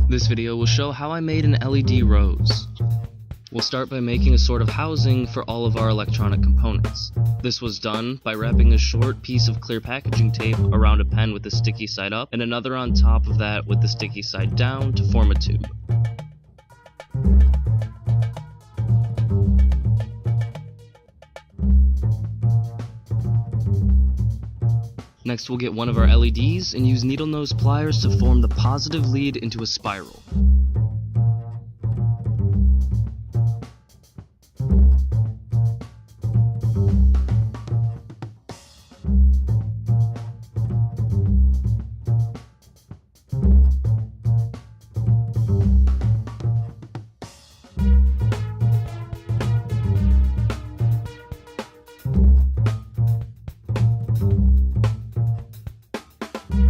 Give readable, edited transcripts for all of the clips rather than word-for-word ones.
This video will show how I made an LED rose. We'll start by making a sort of housing for all of our electronic components. This was done by wrapping a short piece of clear packaging tape around a pen with the sticky side up and another on top of that with the sticky side down to form a tube. Next, we'll get one of our LEDs and use needle nose pliers to form the positive lead into a spiral.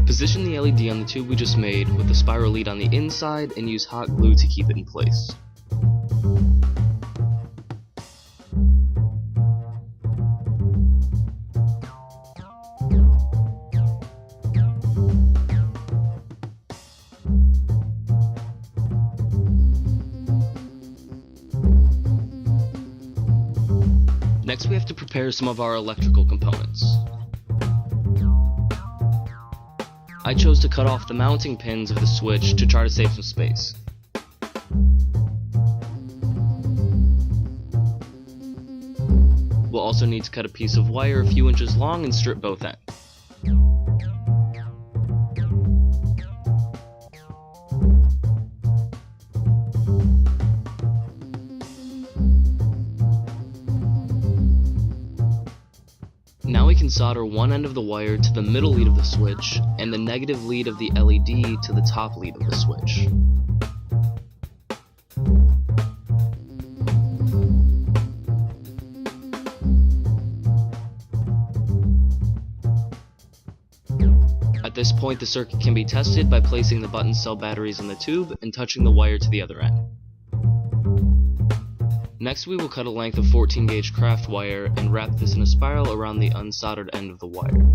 Position the LED on the tube we just made with the spiral lead on the inside and use hot glue to keep it in place. Next, we have to prepare some of our electrical components. I chose to cut off the mounting pins of the switch to try to save some space. We'll also need to cut a piece of wire a few inches long and strip both ends. Now we can solder one end of the wire to the middle lead of the switch and the negative lead of the LED to the top lead of the switch. At this point, the circuit can be tested by placing the button cell batteries in the tube and touching the wire to the other end. Next, we will cut a length of 14 gauge craft wire and wrap this in a spiral around the unsoldered end of the wire.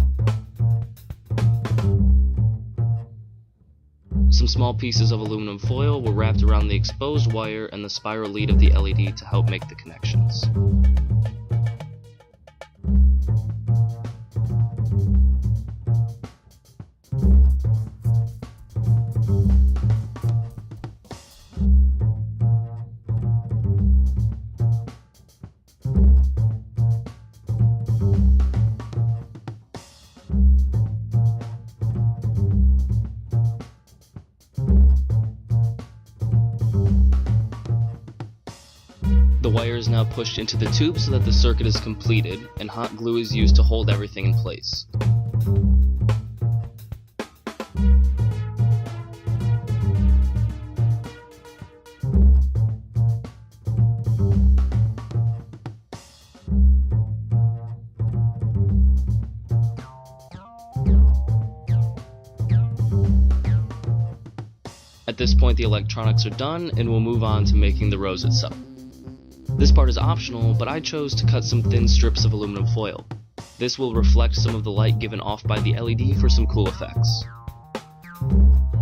Some small pieces of aluminum foil were wrapped around the exposed wire and the spiral lead of the LED to help make the connections. The wire is now pushed into the tube so that the circuit is completed, and hot glue is used to hold everything in place. At this point, the electronics are done, and we'll move on to making the rose itself. This part is optional, but I chose to cut some thin strips of aluminum foil. This will reflect some of the light given off by the LED for some cool effects.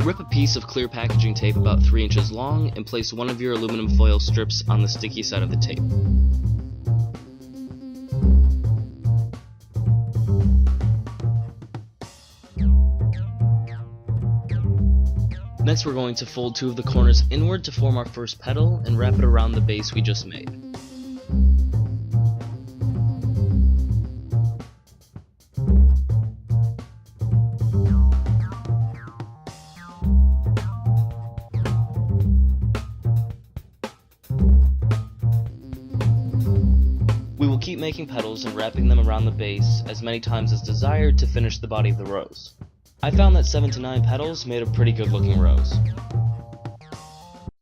Rip a piece of clear packaging tape about 3 inches long and place one of your aluminum foil strips on the sticky side of the tape. Next, we're going to fold two of the corners inward to form our first petal and wrap it around the base we just made. We will keep making petals and wrapping them around the base as many times as desired to finish the body of the rose. I found that 7 to 9 petals made a pretty good looking rose.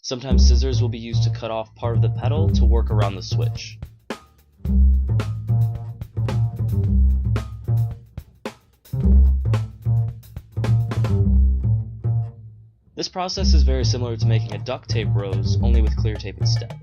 Sometimes scissors will be used to cut off part of the petal to work around the switch. This process is very similar to making a duct tape rose, only with clear tape instead.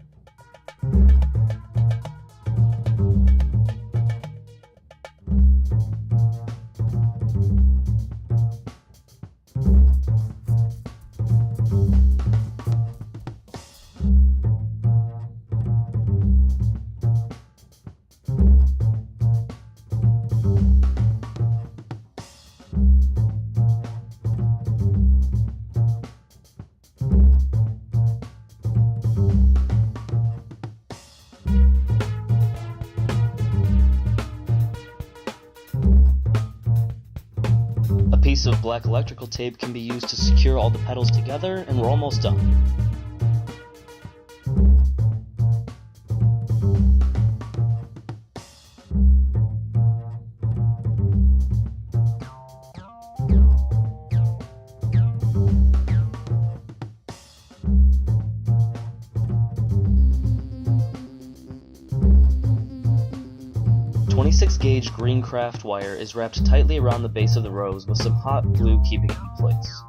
piece of black electrical tape can be used to secure all the petals together, and we're almost done. .26-gauge green craft wire is wrapped tightly around the base of the rose with some hot glue keeping it in place.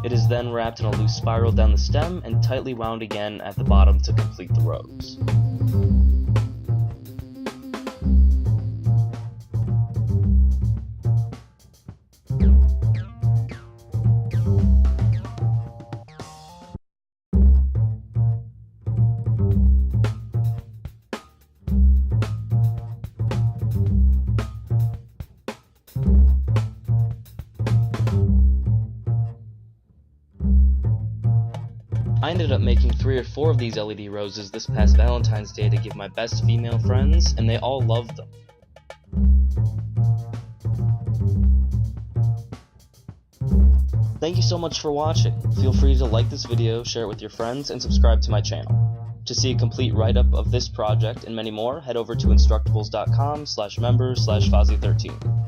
It is then wrapped in a loose spiral down the stem and tightly wound again at the bottom to complete the rose. I ended up making 3 or 4 of these LED roses this past Valentine's Day to give my best female friends, and they all loved them. Thank you so much for watching. Feel free to like this video, share it with your friends, and subscribe to my channel. To see a complete write-up of this project and many more, head over to instructables.com/members/FozzTech13.